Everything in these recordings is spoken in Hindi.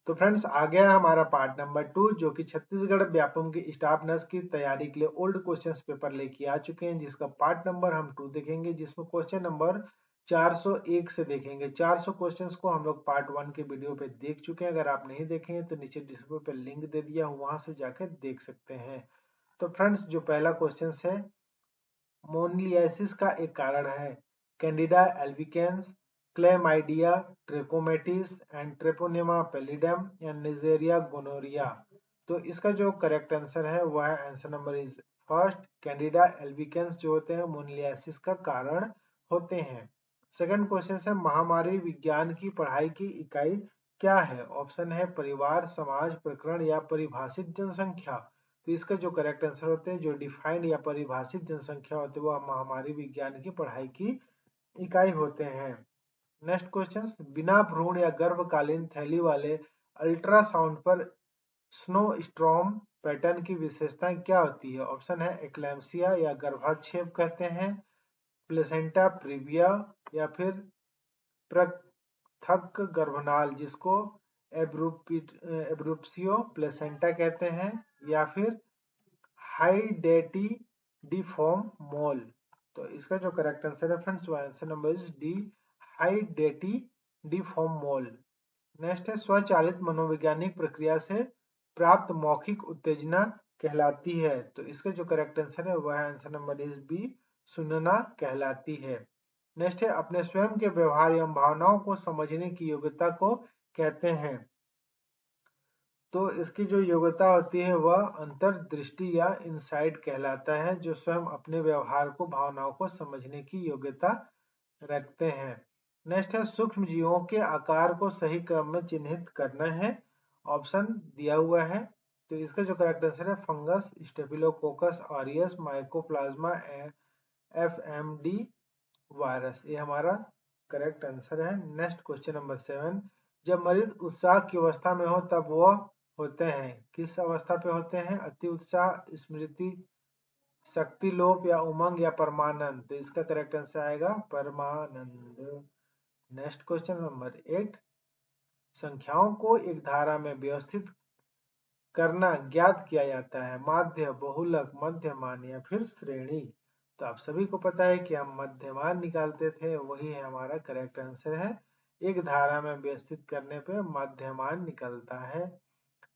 तो फ्रेंड्स आ गया हमारा पार्ट नंबर 2 जो कि छत्तीसगढ़ व्यापम की स्टाफ नर्स की तैयारी के लिए ओल्ड क्वेश्चंस पेपर लेके आ चुके हैं, जिसका पार्ट नंबर हम 2 देखेंगे, जिसमें क्वेश्चन नंबर 401 से देखेंगे। 400 क्वेश्चंस को हम लोग पार्ट 1 के वीडियो पे देख चुके हैं। अगर आप नहीं देखे हैं तो नीचे डिस्क्रिप्शन पे लिंक दे दिया हूं, वहां से जाकर देख सकते हैं। तो फ्रेंड्स जो पहला क्वेश्चन है, मोनलियासिस का एक कारण है Candida albicans, chlamydia ट्रेकोमेटिस and Treponema pallidum या निजेरिया गोनोरिया। तो इसका जो करेक्ट आंसर है वह है answer number is first, Candida albicans जो होते हैं मोनलियासिस का कारण होते हैं। सेकंड क्वेश्चन है, महामारी विज्ञान की पढ़ाई की इकाई क्या है? ऑप्शन है परिवार, समाज, प्रकरण या परिभाषित जनसंख्या। तो इसका जो करेक्ट आंसर होते हैं, जो डिफाइंड या परिभाषित जनसंख्या होते हैं, वह महामारी विज्ञान की पढ़ाई की इकाई होते हैं। नेक्स्ट क्वेश्चन, बिना भ्रूण या गर्भकालीन थैली वाले अल्ट्रासाउंड पर स्नोस्टॉर्म पैटर्न की विशेषताएं क्या होती है? ऑप्शन है एक्लैम्सिया या गर्भाक्षेप कहते हैं, प्लेसेंटा प्रीविया या फिर पृथक गर्भनाल जिसको एब्रुप्सियो प्लेसेंटा कहते हैं, या फिर हाइडेटी डिफॉर्म मोल। तो इसका जो करेक्ट आंसर है फ्रेंड्स, वो answer number is D, hydatidiform mole. Next है, स्वचालित मनोवैज्ञानिक प्रक्रिया से प्राप्त मौखिक उत्तेजना कहलाती है। तो इसका जो करेक्ट आंसर है वह आंसर नंबर इज बी, सुनना कहलाती है। नेक्स्ट है, अपने स्वयं के व्यवहार एवं भावनाओं को समझने की योग्यता को कहते हैं। तो इसकी जो योग्यता होती है वह अंतर्दृष्टि या इनसाइट कहलाता है, जो स्वयं अपने व्यवहार को, भावनाओं को समझने की योग्यता रखते हैं। नेक्स्ट है, सूक्ष्म जीवों के आकार को सही क्रम में चिन्हित करना है। ऑप्शन दिया हुआ है। तो इसका जो करेक्ट आंसर है fungus, staphylococcus aureus, mycoplasma, FMD virus, ये हमारा करेक्ट आंसर है। नेक्स्ट क्वेश्चन नंबर 7, जब मरीज उत्साह की अवस्था में हो तब वो होते हैं, किस अवस्था पे होते हैं? अति उत्साह, स्मृति शक्ति लोप या उमंग या परमानंद। तो इसका करेक्ट आंसर आएगा परमानंद। नेक्स्ट क्वेश्चन नंबर 8, संख्याओं को एक धारा में व्यवस्थित करना ज्ञात किया जाता है, माध्य, बहुलक, मध्यमान या फिर श्रेणी। तो आप सभी को पता है कि हम मध्यमान निकालते थे, वही है हमारा करेक्ट आंसर है। एक धारा में व्यवस्थित करने पे मध्यमान निकलता है।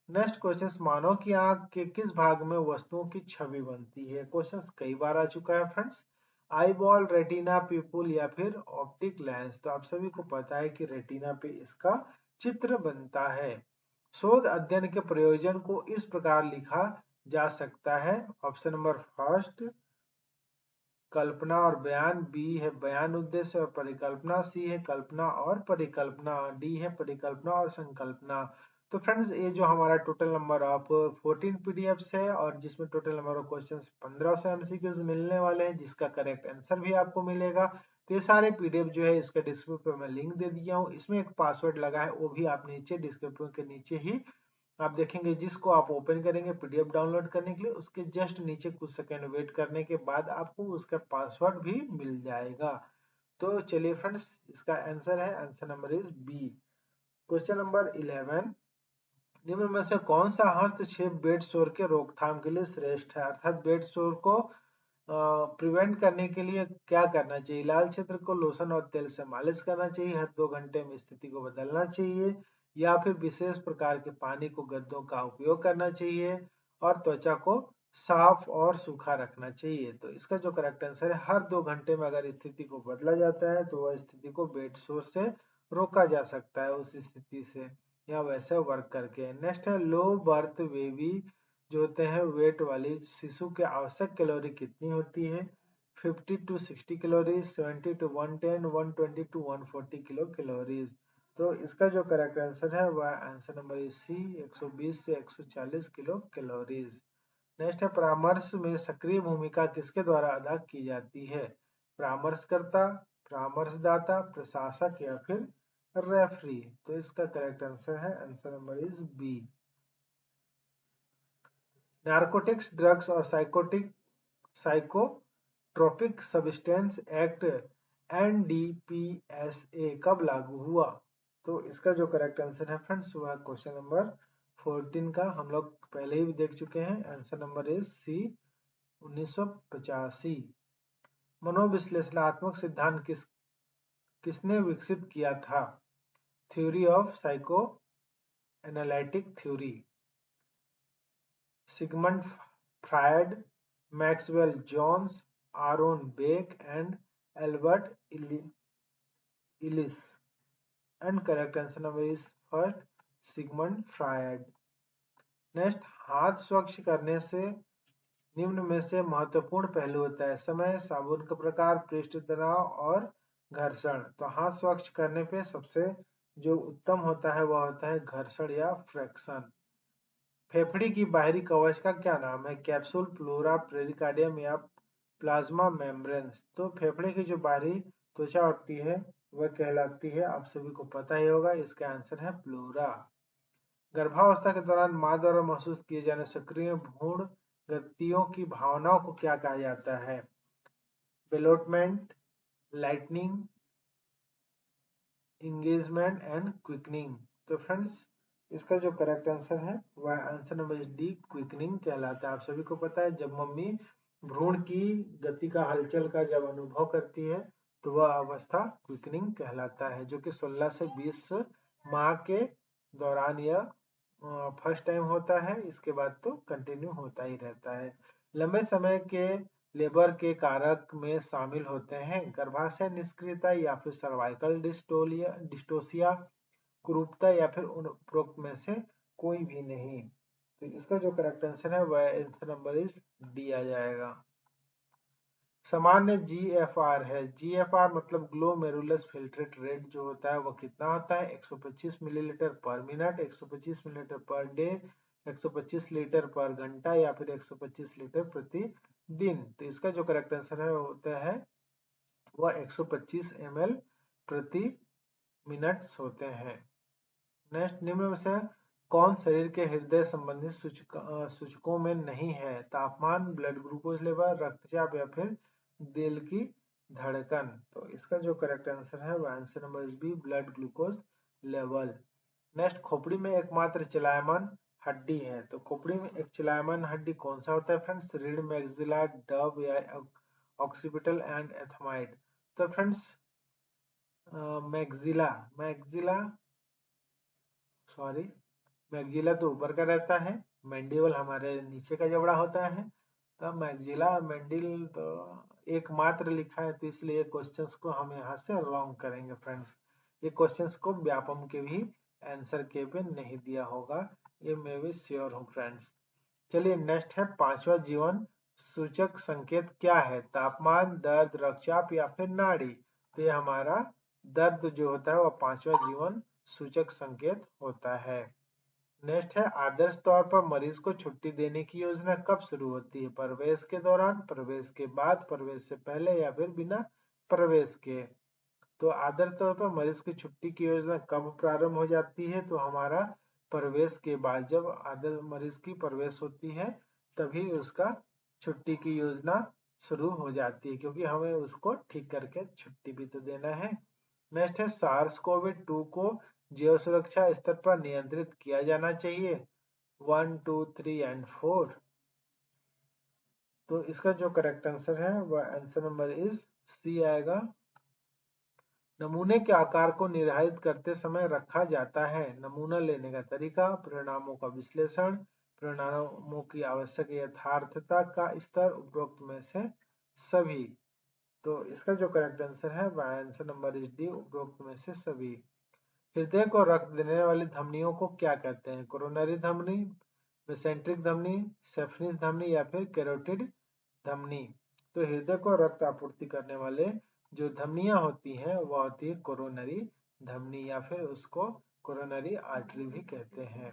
नेक्स्ट क्वेश्चन, मानव की आंख के किस भाग में वस्तुओं की छवि बनती है? क्वेश्चन कई बार आ चुका है friends, eye ball, retina, people या फिर ऑप्टिक लेंस। तो आप सभी को पता है कि रेटिना पे इसका चित्र बनता है। शोध अध्ययन के प्रयोजन को इस प्रकार लिखा जा सकता है। ऑप्शन नंबर फर्स्ट कल्पना और बयान, बी है बयान, उद्देश्य और परिकल्पना, सी है कल्पना और परिकल्पना, डी है परिकल्पना और संकल्पना। तो फ्रेंड्स ये जो हमारा टोटल नंबर ऑफ 14 पीडीएफ्स है और जिसमें टोटल नंबर ऑफ क्वेश्चंस 15 से एमसीक्यूज मिलने वाले हैं, जिसका करेक्ट आंसर भी आपको मिलेगा। तो ये सारे पीडीएफ जो है इसका डिस्क्रिप्शन में लिंक दे दिया हूँ, इसमें एक पासवर्ड लगा है, वो भी आप नीचे डिस्क्रिप्शन के नीचे ही आप देखेंगे, जिसको आप ओपन करेंगे पीडीएफ डाउनलोड करने के लिए, उसके जस्ट नीचे कुछ सेकंड वेट करने के बाद आपको उसका पासवर्ड भी मिल जाएगा। तो चलिए फ्रेंड्स, इसका आंसर है, answer number is B. Question number 11, निम्न में से कौन सा हस्तक्षेप बेड शोर के रोकथाम के लिए श्रेष्ठ है? अर्थात बेड शोर को प्रिवेंट करने के लिए क्या करना चाहिए? लाल क्षेत्र को लोशन और तेल से मालिश करना चाहिए, हर 2 घंटे में स्थिति को बदलना चाहिए, या फिर विशेष प्रकार के पानी को गद्दों का उपयोग करना चाहिए, और त्वचा को साफ और सूखा रखना चाहिए। तो इसका जो करेक्ट आंसर है, हर 2 घंटे में अगर स्थिति को बदला जाता है तो वह स्थिति को बेड शोर से रोका जा सकता है, उस स्थिति से, या वैसे वर्क करके। नेक्स्ट है, लो बर्थ बेबी जो होते हैं वेट वाली शिशु के आवश्यक कैलोरी कितनी होती है? 50 to 60 calories, 70 to 110, 120 to 140 kilo calories. तो इसका जो करेक्ट आंसर है वह आंसर नंबर इज सी, 120 से 140 किलो कैलोरीज। नेक्स्ट है, परामर्श में सक्रिय भूमिका किसके द्वारा अदा की जाती है? परामर्शकर्ता, परामर्शदाता, प्रशासक या फिर रेफरी। तो इसका करेक्ट आंसर है, answer number is B. Narcotics, drugs और साइकोट्रोपिक सब्सटेंस एक्ट एनडीपीएसए कब लागू हुआ? तो इसका जो करेक्ट आंसर है फ्रेंड्स वह क्वेश्चन नंबर 14 का हम लोग पहले ही देख चुके हैं। Answer number is C 1985। मनोविश्लेषणात्मक सिद्धांत किसने विकसित किया था? Theory of psycho analytic theory. Sigmund Freud, Maxwell Jones, Aaron Beck and Albert Ellis. And correct answer number is first, Sigmund Freud. Next, हाथ स्वच्छ करने से निम्न में से महत्वपूर्ण पहलू होता है? समय, साबुन का प्रकार, पृष्ठ तनाव और घर्षण। तो हाथ स्वच्छ करने पे सबसे जो उत्तम होता है वह होता है घर्षण या फ्रिक्शन। फेफड़े की बाहरी कवच का क्या नाम है? कैप्सूल, प्लूरा, पेरिकार्डियम या प्लाज्मा मेम्ब्रेन्स। तो फेफड़े की जो बाहरी त्वचा होती है वह कहलाती है, आप सभी को पता ही होगा, इसका आंसर है प्लूरा। गर्भावस्था के दौरान मां द्वारा महसूस किए जाने सक्रिय भ्रूण गतियों की भावनाओं को क्या कहा जाता है? बेलोटमेंट, लाइटनिंग, इंगेजमेंट एंड क्विकनिंग। तो फ्रेंड्स इसका जो करेक्ट आंसर है वह आंसर नंबर डी, क्विकनिंग कहलाता है। आप सभी को पता है जब मम्मी भ्रूण की गति का हलचल का जब अनुभव करती है तो वह अवस्था क्विकनिंग कहलाता है, जो कि 16 से 20 माह के दौरान यह फर्स्ट टाइम होता है। इसके बाद तो कंटिन्यू होता ही रहता है। लंबे समय के लेबर के कारक में शामिल होते हैं गर्भाशय निष्क्रियता या फिर सर्वाइकल डिस्टोसिया, कुरूपता या फिर उपरोक्त में से कोई भी नहीं। तो इसका जो करेक्ट आंसर है वह आंसर नंबर इज डी आ जाएगा। सामान्य GFR है। GFR मतलब ग्लोमेरुलस फिल्ट्रेट रेट जो होता है वह कितना होता है? 125 मिलीलीटर पर minute, 125 millilitre per day, 125 litre पर घंटा या फिर 125 लीटर प्रति दिन। तो इसका जो करेक्ट आंसर है होता है वह 125 ml प्रति मिनट होते हैं। नेक्स्ट, निम्न में से कौन शरीर के हृदय संबंधी सूचकों में नहीं है? तापमान, ब्लड ग्लूकोज लेवल, रक्तचाप या फिर दिल की धड़कन। तो इसका जो करेक्ट आंसर है वह answer number is B, blood glucose level. Next, खोपड़ी में एकमात्र चलायमान हड्डी है। तो खोपड़ी में एक चलायमान हड्डी कौन सा होता है फ्रेंड्स? रीढ़, मैक्सिला, डव या ऑक्सीपिटल एंड एथमाइड। तो फ्रेंड्स मैक्सिला मैक्सिला तो ऊपर का रहता है, मैंडिबल हमारे नीचे का जबड़ा होता है। तो मैक्सिला मैंडिल तो एकमात्र लिखा है, तो इसलिए क्वेश्चंस को हम यहाँ से रॉन्ग करेंगे फ्रेंड्स। ये क्वेश्चंस को व्यापम के भी आंसर के पे नहीं दिया होगा, ये मैं भी श्योर हूँ फ्रेंड्स। चलिए नेक्स्ट है पांचवा जीवन सूचक संकेत क्या है? तापमान, दर्द, रक्तचाप या फिर नाड़ी। तो ये हमारा दर्द जो होता है वह पांचवा जीवन सूचक संकेत होता है। नेक्स्ट है आदर्श तौर पर मरीज को छुट्टी देने की योजना कब शुरू होती है? प्रवेश के दौरान, प्रवेश के बाद, प्रवेश से पहले या फिर बिना प्रवेश के। तो आदर्श तौर पर मरीज की छुट्टी की योजना कब प्रारंभ हो जाती है? तो हमारा प्रवेश के बाद, जब आदर्श मरीज की प्रवेश होती है तभी उसका छुट्टी की योजना शुरू हो जाती है, क्योंकि हमें उसको ठीक करके छुट्टी भी तो देना है। नेक्स्ट है SARS-CoV-2 को जैव सुरक्षा स्तर पर नियंत्रित किया जाना चाहिए। 1, 2, 3 एंड 4। तो इसका जो करेक्ट आंसर है वह आंसर नंबर इज सी आएगा। नमूने के आकार को निर्धारित करते समय रखा जाता है। नमूना लेने का तरीका, परिणामों का विश्लेषण, परिणामों की आवश्यक यथार्थता का स्तर, उपरोक्त में से सभी। तो इसका जो करेक्ट आंसर है वह आंसर नंबर इज डी, उपरोक्त में से सभी। हृदय को रक्त देने वाली धमनियों को क्या कहते हैं? कोरोनरी धमनी, मेसेंट्रिक धमनी, सेफनिस धमनी या फिर कैरोटिड धमनी। तो हृदय को रक्त आपूर्ति करने वाले जो धमनियां होती हैं वह होती है कोरोनरी धमनी, या फिर उसको कोरोनरी आर्टरी भी कहते हैं।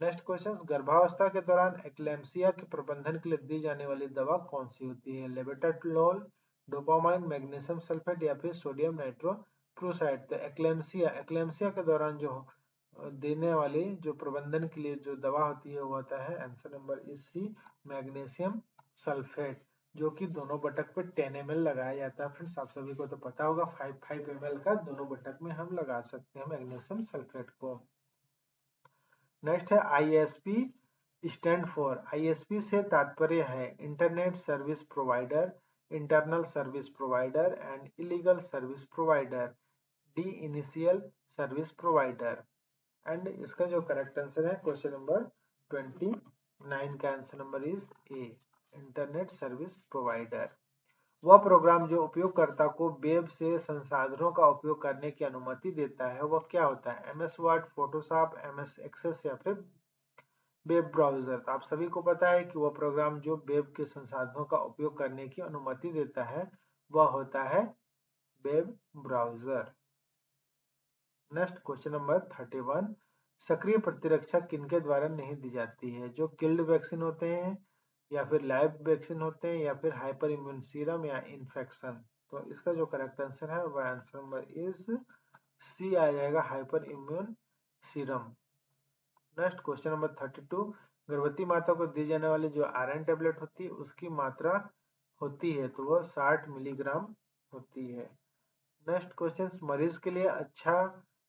नेक्स्ट क्वेश्चन, गर्भावस्था के दौरान एक्लेम्सिया के प्रबंधन के लिए दी जाने वाली दवा कौन सी होती है? लेबेटालोल, डोपामाइन, मैग्नीशियम सल्फेट या फिर सोडियम नाइट्रोक्लोराइड। तो एक्लेम्सिया के दौरान जो देने वाली जो प्रबंधन के लिए जो दवा होती है वो होता है answer number is C, magnesium sulphate. जो कि दोनों बटक पे 10 ml लगाया जाता है। फ्रेंड्स आप सभी को तो पता होगा 5 ml का दोनों बटक में हम लगा सकते हैं मैग्नीशियम सल्फेट को। नेक्स्ट है ISP स्टैंड फॉर। ISP से तात्पर्य है internet service provider, internal service provider and illegal service provider, D initial service provider. And इसका जो करेक्ट आंसर है क्वेश्चन नंबर 29 का answer number is a, internet service provider. वह प्रोग्राम जो उपयोगकर्ता को वेब से संसाधनों का उपयोग करने की अनुमति देता है वह क्या होता है? MS word, Photoshop, MS access या फिर वेब ब्राउजर। तो आप सभी को पता है कि वह प्रोग्राम जो वेब के संसाधनों का उपयोग करने की अनुमति देता है वह होता है web browser. Next question number 31, सक्रिय प्रतिरक्षा किनके द्वारा नहीं दी जाती है? जो किल्ड वैक्सीन होते हैं या फिर लाइव वैक्सीन होते हैं या फिर हाइपर इम्यून सीरम या इन्फेक्शन। तो इसका जो करेक्ट आंसर है वह आंसर नंबर इज सी आ जाएगा, hyper immune serum. Next question number 32, गर्भवती माता को दी जाने वाली जो आयरन टेबलेट होती है उसकी मात्रा होती है तो वह 60 मिलीग्राम होती है। नेक्स्ट क्वेश्चन, मरीज के लिए अच्छा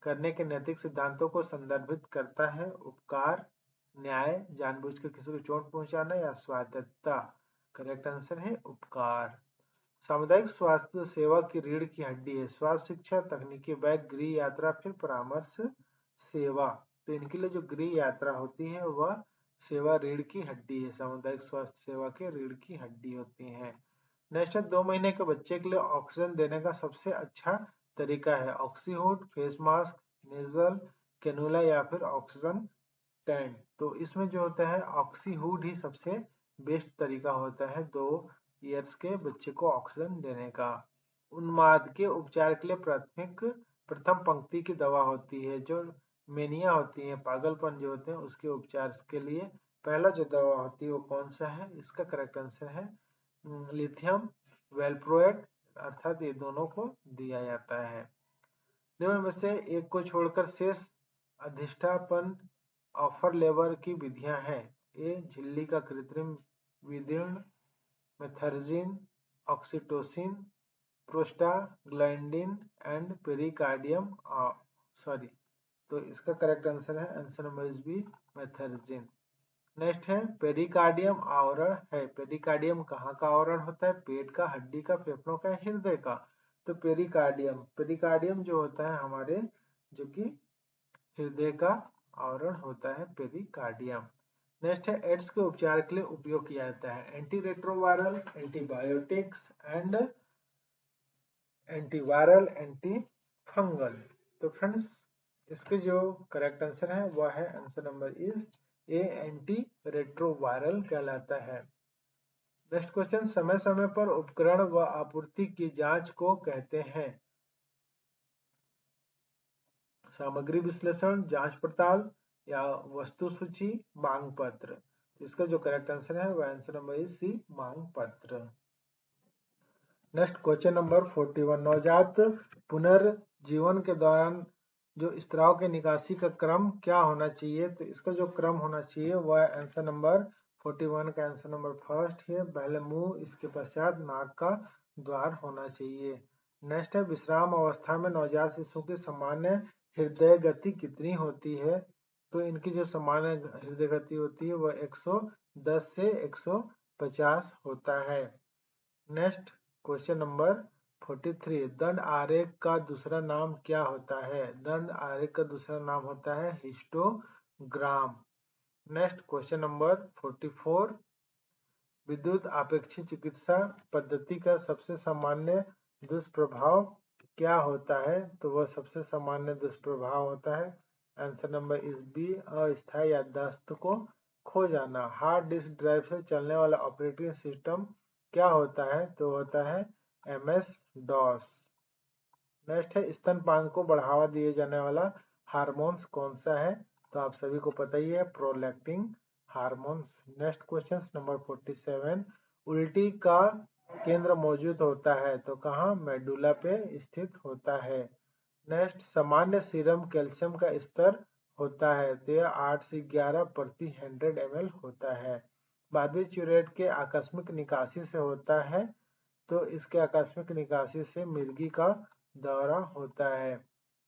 करने के नैतिक सिद्धांतों को संदर्भित करता है? उपकार, न्याय, जानबूझ कर किसी को चोट पहुंचाना या स्वायत्तता। करेक्ट आंसर है उपकार। सामुदायिक स्वास्थ्य सेवा की रीढ़ की हड्डी है? स्वास्थ्य शिक्षा, तकनीकी बैग, गृह यात्रा, फिर परामर्श सेवा। तो इनके लिए जो गृह यात्रा होती है वह सेवा रीढ़ की हड्डी है, सामुदायिक स्वास्थ्य सेवा के रीढ़ की हड्डी होती है। नेक्स्ट है 2 महीने के बच्चे के लिए ऑक्सीजन देने का सबसे अच्छा तरीका है? ऑक्सीहूड, फेस मास्क, नेजल कैनुला या फिर ऑक्सीजन टेंट। तो इसमें जो होता है ऑक्सीहूड ही सबसे बेस्ट तरीका होता है 2 ईयर्स के बच्चे को ऑक्सीजन देने का। उन्माद के उपचार के लिए प्रथम पंक्ति की दवा होती है? जो मेनिया होती है, पागलपन जो होते हैं उसके उपचार के लिए पहला जो दवा होती है वो कौन सा है? इसका करेक्ट आंसर है लिथियम वेल्प्रोएट, अर्थात ये दोनों को दिया जाता है। निम्न में से एक को छोड़कर शेष अधिष्ठापन ऑफर लेबर की विधियां हैं? ए झिल्ली का कृत्रिम विदीर्ण, methergine, oxytocin, prostaglandin and pericardium sorry. तो इसका करेक्ट आंसर है answer number is B, methergine. Next है पेरिकार्डियम आवरण है? पेरिकार्डियम कहाँ का आवरण होता है? पेट का, हड्डी का, फेफड़ों का, हृदय का। तो पेरिकार्डियम जो होता है हमारे जो कि हृदय का आवरण होता है पेरिकार्डियम। नेक्स्ट है एड्स के उपचार के लिए उपयोग किया जाता है? Anti retroviral, antibiotics and antiviral, anti fungal. तो फ्रेंड्स इसके जो करेक्ट आंसर है वह है answer number is a, anti retroviral कहलाता है। नेक्स्ट क्वेश्चन, समय समय पर उपकरण व आपूर्ति की जांच को कहते हैं? सामग्री विश्लेषण, जांच पड़ताल या वस्तु सूची, मांग पत्र। इसका जो करेक्ट आंसर है वह आंसर नंबर इज सी, मांग पत्र। नेक्स्ट क्वेश्चन नंबर 41, नवजात पुनर्जीवन के दौरान जो स्त्राव के निकासी का क्रम क्या होना चाहिए? तो इसका जो क्रम होना चाहिए वह आंसर नंबर 41 का आंसर नंबर फर्स्ट है, पहले मुंह इसके पश्चात नाक का द्वार होना चाहिए। नेक्स्ट है विश्राम अवस्था में नवजात शिशु की सामान्य हृदय गति कितनी होती है? तो इनकी जो सामान्य हृदय गति होती है वह 110 से 150 होता है। नेक्स्ट क्वेश्चन नंबर 43, दंड आरेख का दूसरा नाम क्या होता है? दंड आरेख का दूसरा नाम होता है हिस्टोग्राम। नेक्स्ट क्वेश्चन नंबर 44, विद्युत आपेक्षी चिकित्सा पद्धति का सबसे सामान्य दुष्प्रभाव क्या होता है? तो वह सबसे सामान्य दुष्प्रभाव होता है आंसर नंबर इज बी, अस्थायी याददाश्त को खो जाना। हार्ड डिस्क ड्राइव से चलने वाला ऑपरेटिंग सिस्टम क्या होता है? तो होता है MS DOS। नेक्स्ट है स्तनपान को बढ़ावा दिए जाने वाला हार्मोन्स कौन सा है? तो आप सभी को पता ही है, prolactin hormones. Next question number 47, उल्टी का केंद्र मौजूद होता है तो कहाँ? मेडुला पे स्थित होता है। नेक्स्ट, सामान्य सीरम कैल्शियम का स्तर होता है तो यह 8 से 11 प्रति 100 ml होता है। बार्बिट्यूरेट के आकस्मिक निकासी से होता है, तो इसके आकस्मिक निकासी से मिर्गी का दौरा होता है।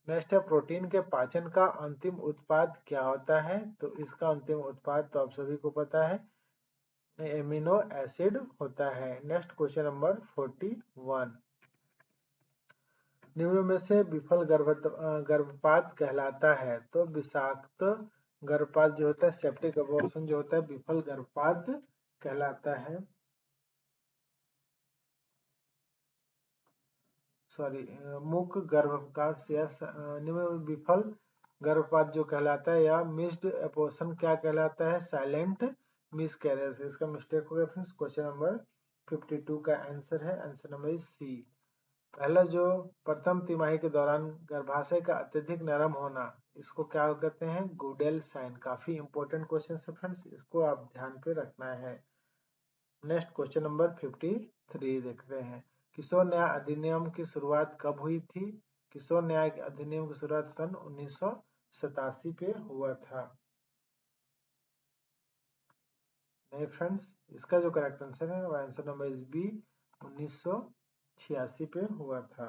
नेक्स्ट है प्रोटीन के पाचन का अंतिम उत्पाद क्या होता है, तो इसका अंतिम उत्पाद तो आप सभी को पता है एमिनो एसिड होता है। नेक्स्ट क्वेश्चन नंबर 41, निम्न में से विफल गर्भपात कहलाता है, तो विषाक्त गर्भपात जो होता है, सेप्टिक अबॉर्शन जो होता है, विफल गर्भपात कहलाता है। मूक गर्भपात या विफल गर्भपात जो कहलाता है, या मिस्ड एबॉर्शन क्या कहलाता है, साइलेंट मिसकैरेज। इसका मिस्टेक हो गया फ्रेंड्स। क्वेश्चन नंबर 52 का आंसर है, आंसर नंबर सी। पहला जो प्रथम तिमाही के दौरान गर्भाशय का अत्यधिक नरम होना, इसको क्या कहते हैं, गुडेल साइन। काफी इंपॉर्टेंट क्वेश्चन है फ्रेंड्स, इसको आप ध्यान पे रखना है। नेक्स्ट क्वेश्चन नंबर 53 देखते हैं। किशोर न्याय अधिनियम की शुरुआत कब हुई थी? किशोर न्याय अधिनियम की शुरुआत सन 1987 पे हुआ था। नहीं फ्रेंड्स, इसका जो करेक्ट आंसर है वो आंसर नंबर इज बी, 1986 पे हुआ था।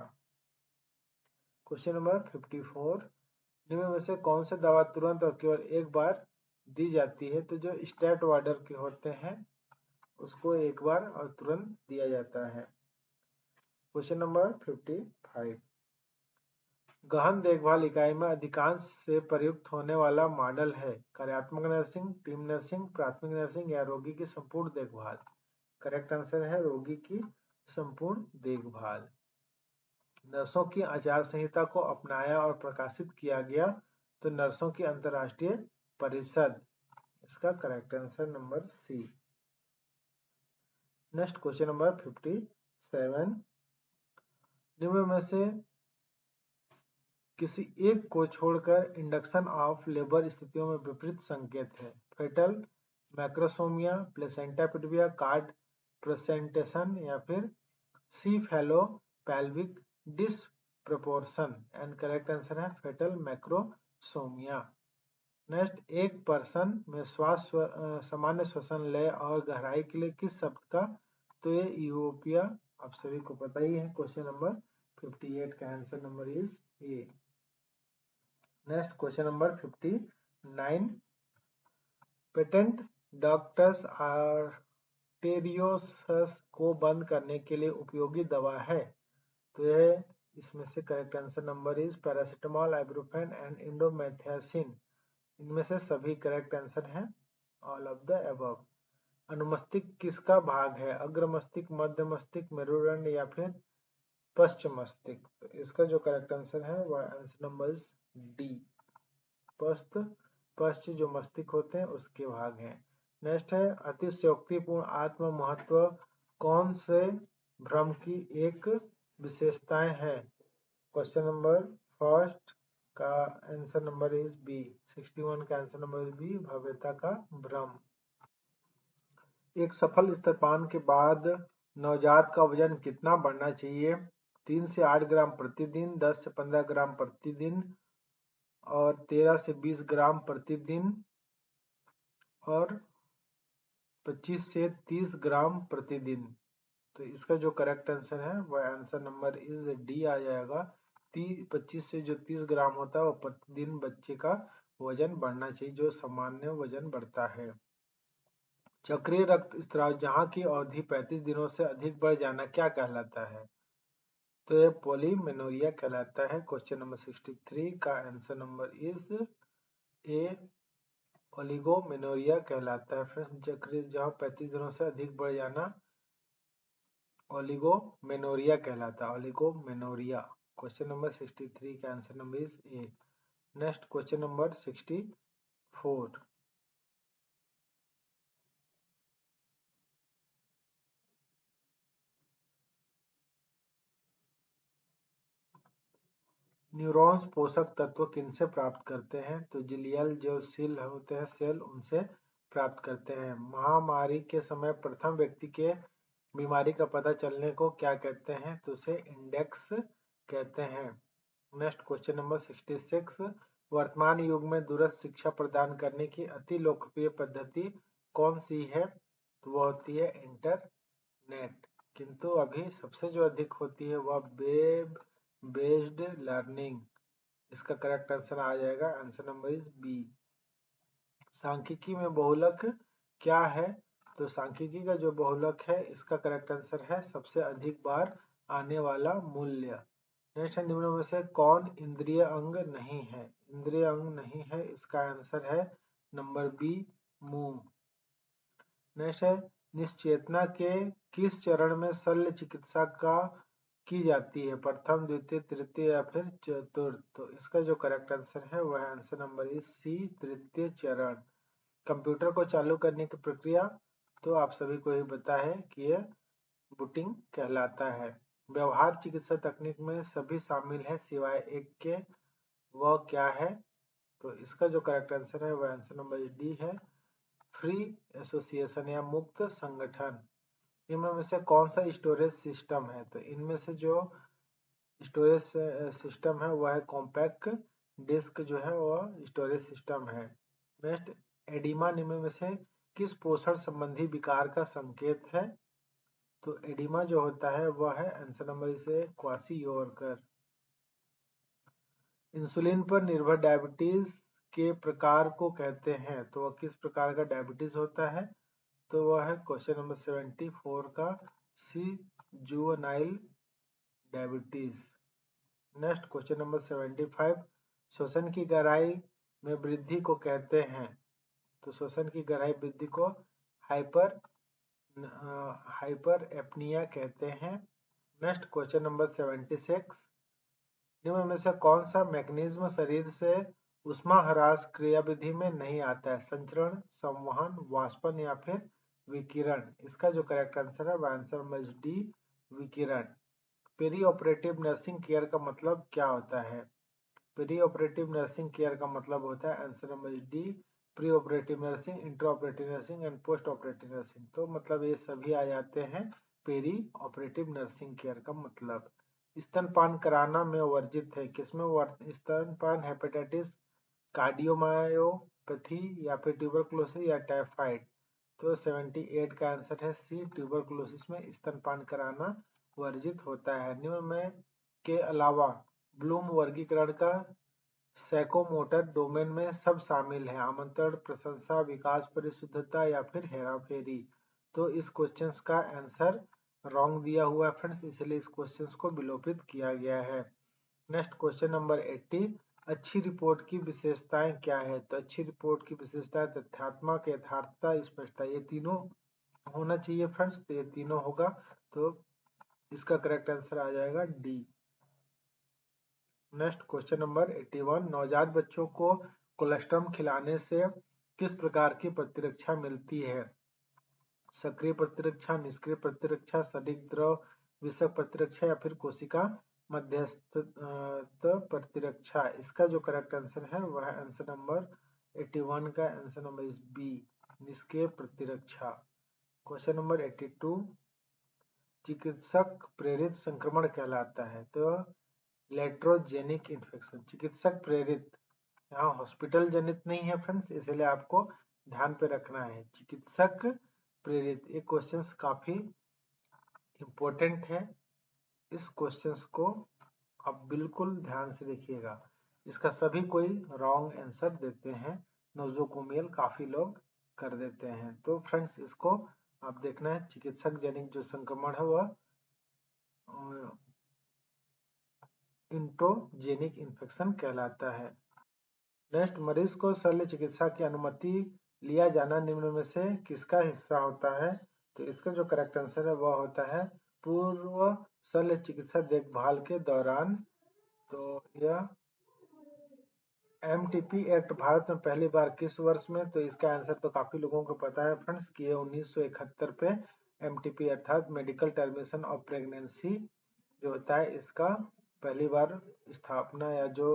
क्वेश्चन नंबर 54, निम्न में से कौन सी दवा तुरंत और केवल एक बार दी जाती है? तो जो स्टेट वार्डर के होते हैं उसको एक बार और तुरंत दिया जाता है। क्वेश्चन नंबर 55, गहन देखभाल इकाई में अधिकांश से प्रयुक्त होने वाला मॉडल है कार्यात्मक नर्सिंग, टीम नर्सिंग, प्राथमिक नर्सिंग या रोगी की संपूर्ण देखभाल। करेक्ट आंसर है रोगी की संपूर्ण देखभाल। नर्सों की आचार संहिता को अपनाया और प्रकाशित किया गया, तो नर्सों की अंतरराष्ट्रीय परिषद। इसका correct answer number C. Next question number 57, निम्न में से किसी एक को छोड़कर इंडक्शन ऑफ लेबर स्थितियों में विपरीत संकेत है। Fetal macrosomia, placenta previa, cord presentation या फिर cephalo pelvic disproportion. And correct answer है फेटल मैक्रोसोमिया। नेक्स्ट, एक पर्सन में श्वास सामान्य श्वसन लय और गहराई के लिए किस शब्द का? तो ये यूरोपिया आप सभी को पता ही है। क्वेश्चन नंबर 58 का answer number is a. Next question number 59, patent doctors arteriosus को बंद करने के लिए उपयोगी दवा है, तो यह इसमें से correct answer number is paracetamol, ibuprofen and indomethacin. इनमें से सभी करेक्ट आंसर हैं, ऑल ऑफ द अबव। अनुमस्तिष्क किसका भाग है? अग्र मस्तिष्क, मध्य मस्तिष्क, मेरुदंड या फिर पश्च मस्तिष्क। तो इसका जो करेक्ट आंसर है वह आंसर नंबर डी, पश्च जो मस्तिष्क होते हैं उसके भाग हैं। नेक्स्ट है अतिशयोक्तिपूर्ण आत्म महत्व कौन से भ्रम की एक विशेषताएं है? क्वेश्चन नंबर फर्स्ट का आंसर नंबर इज बी, 61 का आंसर नंबर इज बी, भव्यता का भ्रम। एक सफल स्तनपान के बाद नवजात का वजन कितना बढ़ना चाहिए? 3 से 8 ग्राम प्रतिदिन, 10 से 15 ग्राम प्रतिदिन और 13 से 20 ग्राम प्रतिदिन और 25 से 30 ग्राम प्रतिदिन। तो इसका जो करेक्ट आंसर है वह आंसर नंबर इज डी आ जाएगा। 25 से जो 30 ग्राम होता है वो प्रतिदिन बच्चे का वजन बढ़ना चाहिए, जो सामान्य वजन बढ़ता है। चक्रीय रक्तस्राव जहाँ की अवधि 35 दिनों से अधिक बढ़ जाना क्या कहलाता है? तो यह पॉलीमेनोरिया कहलाता है। क्वेश्चन नंबर 63 का answer number is a, oligomenorrhoea कहलाता है। फ्रेंड्स, चक्रीय जहाँ 35 दिनों से अधिक बढ़ जाना ओलिगोमेनोरिया कहलाता है, ओलिगोमेनोरिया। क्वेश्चन नंबर 63 का answer number is a. Next question number 64, neurons पोषक तत्व किनसे प्राप्त करते हैं? तो जिलियल जो सेल होते हैं सेल, उनसे प्राप्त करते हैं। महामारी के समय प्रथम व्यक्ति के बीमारी का पता चलने को क्या कहते हैं? तो उसे इंडेक्स कहते हैं। नेक्स्ट क्वेश्चन नंबर 66, वर्तमान युग में दूरस्थ शिक्षा प्रदान करने की अति लोकप्रिय पद्धति कौन सी है? तो वो होती है इंटरनेट। किंतु अभी सबसे जो अधिक होती है वह वेब बेस्ड लर्निंग। इसका करेक्ट आंसर आ जाएगा, आंसर नंबर इज बी। सांख्यिकी में बहुलक क्या है? तो सांख्यिकी का जो बहुलक है इसका करेक्ट आंसर है सबसे अधिक बार आने वाला मूल्य। नेक्स्ट है, निम्न में से कौन इंद्रिय अंग नहीं है? इंद्रिय अंग नहीं है, इसका आंसर है नंबर बी, मुंह। नेक्स्ट है, निश्चेतना के किस चरण में शल्य चिकित्सा का की जाती है? प्रथम, द्वितीय, तृतीय या फिर चतुर्थ? तो इसका जो करेक्ट आंसर है वह आंसर नंबर इज सी, तृतीय चरण। कंप्यूटर को चालू करने की प्रक्रिया तो आप सभी को ही पता है कि यह बूटिंग कहलाता है। व्यवहार चिकित्सा तकनीक में सभी शामिल है सिवाय एक के, वह क्या है? तो इसका जो करेक्ट आंसर है वह आंसर नंबर डी है, फ्री एसोसिएशन या मुक्त संगठन। इनमें में से कौन सा स्टोरेज सिस्टम है? तो इनमें से जो स्टोरेज सिस्टम है वह है कॉम्पैक्ट डिस्क, जो है वह स्टोरेज सिस्टम है। नेक्स्ट, एडिमा निम्न में से किस पोषण संबंधी विकार का संकेत है? तो एडिमा जो होता है वह है आंसर नंबर इसे क्वासियोरकर। इंसुलिन पर निर्भर डायबिटीज के प्रकार को कहते हैं, तो वह किस प्रकार का डायबिटीज होता है? तो वह है क्वेश्चन नंबर 74 का C, juvenile diabetes. Next question number 75, श्वसन की गहराई में वृद्धि को कहते हैं? तो श्वसन की गहराई वृद्धि को हाइपर एपनिया कहते हैं। नेक्स्ट क्वेश्चन नंबर 76, निम्न में से कौन सा मैकेनिज्म शरीर से ऊष्माह्रास क्रियाविधि में नहीं आता है? संचरण, संवहन, वाष्पन या फिर विकिरण? इसका जो करेक्ट आंसर है वह आंसर नंबर डी, विकिरण। पेरी ऑपरेटिव नर्सिंग केयर का मतलब क्या होता है? प्री ऑपरेटिव नर्सिंग केयर का मतलब होता है answer number D, pre operative nursing, inter operative nursing and post operative nursing. तो मतलब ये सभी आ जाते हैं पेरी ऑपरेटिव नर्सिंग केयर का मतलब। स्तनपान कराना में वर्जित है, किसमें स्तनपान? हेपेटाइटिस, कार्डियोमायोपैथी या फिर ट्यूबरकुलोसिस या टाइफाइड? तो 78 का आंसर है सी, ट्यूबरकुलोसिस में स्तनपान कराना वर्जित होता है। निम्न में के अलावा ब्लूम वर्गीकरण का साइकोमोटर डोमेन में सब शामिल है? आमंत्रण, प्रशंसा, विकास, परिशुद्धता या फिर हेराफेरी? तो इस क्वेश्चन का आंसर रॉन्ग दिया हुआ है फ्रेंड्स, इसलिए इस क्वेश्चन को विलोपित किया गया है। नेक्स्ट क्वेश्चन नंबर 80, अच्छी रिपोर्ट की विशेषताएं क्या है? तो अच्छी रिपोर्ट की विशेषताएं तथ्यात्मक, यथार्थता, स्पष्टता, ये तीनों होना चाहिए फ्रेंड्स। तो ये तीनों होगा तो इसका करेक्ट आंसर आ जाएगा डी। नेक्स्ट क्वेश्चन नंबर 81, नवजात बच्चों को कोलेस्ट्रम खिलाने से किस प्रकार की प्रतिरक्षा मिलती है? सक्रिय प्रतिरक्षा, निष्क्रिय प्रतिरक्षा, सटीक द्रव विषयक प्रतिरक्षा या फिर कोशिका मध्यस्थ प्रतिरक्षा? इसका जो करेक्ट आंसर है वह आंसर नंबर 81 का आंसर नंबर इज बी, निष्क्रिय प्रतिरक्षा। क्वेश्चन नंबर 82, चिकित्सक प्रेरित संक्रमण कहलाता है? तो लेट्रोजेनिक इन्फेक्शन, चिकित्सक प्रेरित, यहाँ हॉस्पिटल जनित नहीं है फ्रेंड्स, इसलिए आपको ध्यान पे रखना है चिकित्सक प्रेरित। ये क्वेश्चंस काफी इंपॉर्टेंट है, इस क्वेश्चंस को आप बिल्कुल ध्यान से देखिएगा। इसका सभी कोई रॉन्ग आंसर देते हैं, नोजोकोमियल काफी लोग कर देते हैं। तो फ्रेंड्स इसको आप देखना है, चिकित्सक जनित जो संक्रमण है वह इंट्रोजेनिक इन्फेक्शन कहलाता है। नेक्स्ट, मरीज को शल्य चिकित्सा की अनुमति लिया जाना निम्न में से किसका हिस्सा होता है? तो इसका जो करेक्ट आंसर है वह होता है पूर्व शल्य चिकित्सा देखभाल के दौरान। तो यह एमटीपी एक्ट भारत में पहली बार किस वर्ष में? तो इसका आंसर तो काफी लोगों को पता है फ्रेंड्स कि ये 1971 पे एमटीपी अर्थात मेडिकल टर्मिनेशन ऑफ प्रेगनेंसी जो होता है इसका पहली बार स्थापना या जो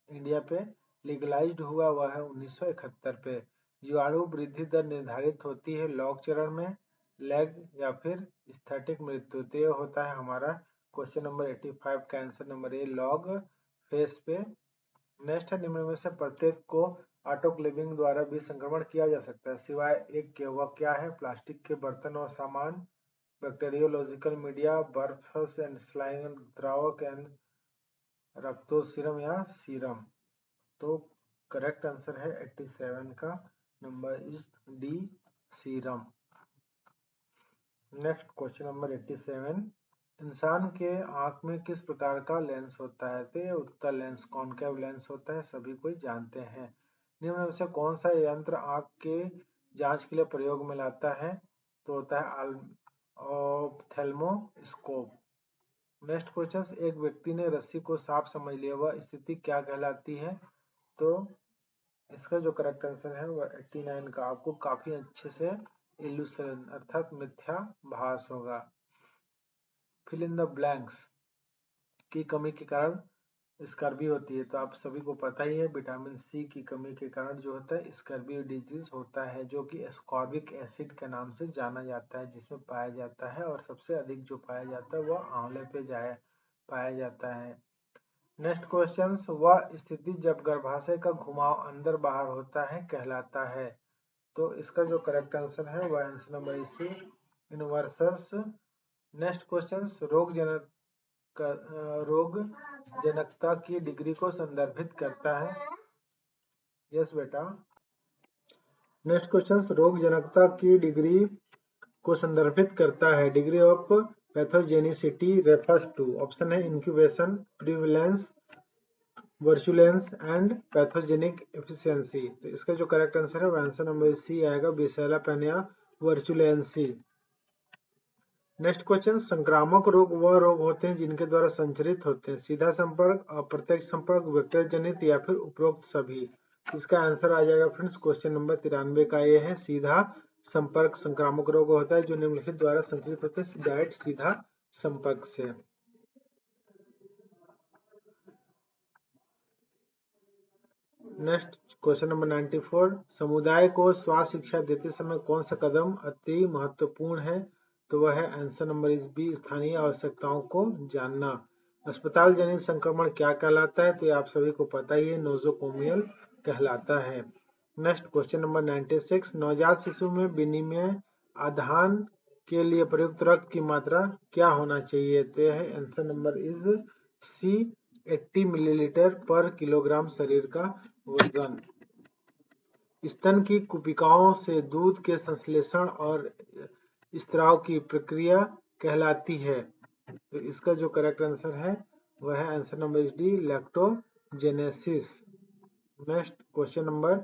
इंडिया पे लीगलाइज्ड हुआ वह है 1971 पे। जीवाणु वृद्धि दर निर्धारित होती है लॉग चरण में, लैग या फिर स्थैतिक मृत्यु? तो ये होता है हमारा क्वेश्चन नंबर 85 का answer number A, log phase पे। नेक्स्ट है, निम्न में से प्रत्येक को ऑटोक्लेविंग द्वारा भी संक्रमण किया जा सकता है सिवाय एक के। वह क्या है? प्लास्टिक के बर्तन और सामान, बैक्टीरियोलॉजिकल मीडिया, बर्फ एंड स्लाइम द्रावक एंड रक्तो सीरम या सीरम। तो करेक्ट आंसर है 87 का number is D, serum. Next question number 87, इंसान के आंख में किस प्रकार का लेंस होता है? तो ये उत्तल लेंस, कॉनकेव लेंस होता है, सभी कोई जानते हैं। निम्न में से कौन सा यंत्र आंख के जांच के लिए प्रयोग में लाता है? तो होता है ऑप्थेल्मोस्कोप। नेक्स्ट क्वेश्चन, एक व्यक्ति ने रस्सी को सांप समझ लिया, वह स्थिति क्या कहलाती है? तो इसका जो करेक्ट आंसर है वह 89 का आपको काफी अच्छे से इल्यूशन अर्थात मिथ्याभास होगा। फिल इन द ब्लैंक्स की कमी के कारण स्कर्वी होती है। तो आप सभी को पता ही है विटामिन सी की कमी के कारण जो होता है स्कर्वी डिजीज होता है, जो कि एस्कॉर्बिक एसिड के नाम से जाना जाता है, जिसमें पाया जाता है और सबसे अधिक जो पाया जाता है वह आंवले पे पाया जाता है। नेक्स्ट क्वेश्चन, वह स्थिति जब गर्भाशय का घुमाव अंदर बाहर होता है कहलाता है? तो इसका जो करेक्ट आंसर है वह answer number C, inverses. Next question, रोग जनकता की डिग्री को संदर्भित करता है? यस बेटा। नेक्स्ट क्वेश्चन, रोग जनकता की डिग्री को संदर्भित करता है। Degree of pathogenicity refers to, option है incubation, prevalence, virulence and pathogenic efficiency. तो इसका जो करेक्ट आंसर है वह आंसर नंबर सी आएगा, बिसेला पेनिया वर्चुलेंसी। नेक्स्ट क्वेश्चन, संक्रामक रोग वह रोग होते हैं जिनके द्वारा संचरित होते हैं? सीधा संपर्क, अप्रत्यक्ष संपर्क, वेक्टर जनित या फिर उपरोक्त सभी। इसका आंसर आ जाएगा फ्रेंड्स क्वेश्चन नंबर 93 का, ये है सीधा संपर्क संक्रामक रोग होता है जो निम्नलिखित द्वारा संचरित होते हैं डायरेक्ट सीधा संपर्क से। नेक्स्ट क्वेश्चन नंबर 94, समुदाय को स्वास्थ्य शिक्षा देते समय कौन सा कदम अति महत्वपूर्ण है? तो वह है आंसर नंबर इस बी, स्थानीय आवश्यकताओं को जानना। अस्पताल जनित संक्रमण क्या कहलाता है? तो ये आप सभी को पता ही है, नोजोकोमियल कहलाता है। नेक्स्ट क्वेश्चन नंबर 96, नवजात शिशु में विनिमय आधान के लिए प्रयुक्त रक्त की मात्रा क्या होना चाहिए? तो यह है answer number is C, 80 millilitre per kilogram शरीर का वजन। स्तन की कुपिकाओं से दूध के संश्लेषण और स्त्राव की प्रक्रिया कहलाती है? तो इसका जो करेक्ट आंसर है वह है answer number D, lactogenesis. Next question number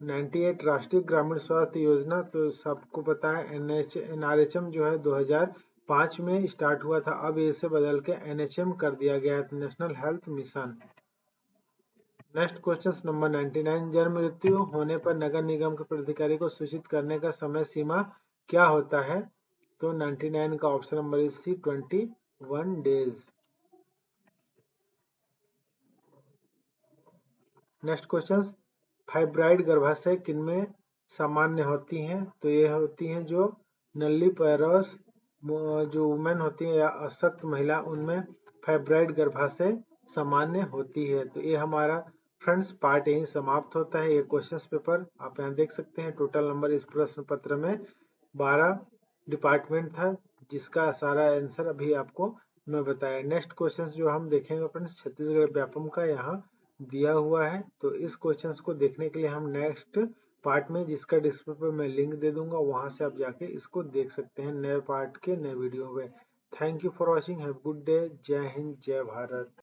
98, राष्ट्रीय ग्रामीण स्वास्थ्य योजना, तो सबको पता है NRHM जो है 2005 में स्टार्ट हुआ था, अब इसे बदल के NHM कर दिया गया है, national health mission. Next question number 99, जन्म मृत्यु होने पर नगर निगम के प्राधिकारी को सूचित करने का समय सीमा क्या होता है? तो 99 का option number is C, 21 days. Next question, fibroid गर्भाशय किनमें सामान्य होती हैं? तो ये होती हैं जो नल्ली पैरस जो वुमेन होती है या अशक्त महिला, उनमें फाइब्राइड गर्भाशय सामान्य होती है। तो ये हमारा फ्रेंड्स पार्ट यही समाप्त होता है। ये क्वेश्चंस पेपर आप यहाँ देख सकते हैं। टोटल नंबर इस प्रश्न पत्र में 12 डिपार्टमेंट था, जिसका सारा आंसर अभी आपको मैं बताया। नेक्स्ट क्वेश्चंस जो हम देखेंगे फ्रेंड्स छत्तीसगढ़ व्यापम का यहाँ दिया हुआ है। तो इस क्वेश्चंस को देखने के लिए हम नेक्स्ट पार्ट में, जिसका डिस्क्रिप्शन पे मैं लिंक दे दूंगा, वहां से आप जाके इसको देख सकते हैं नए पार्ट के नए वीडियो में। Thank you for watching, have good day, जय हिंद, जय भारत।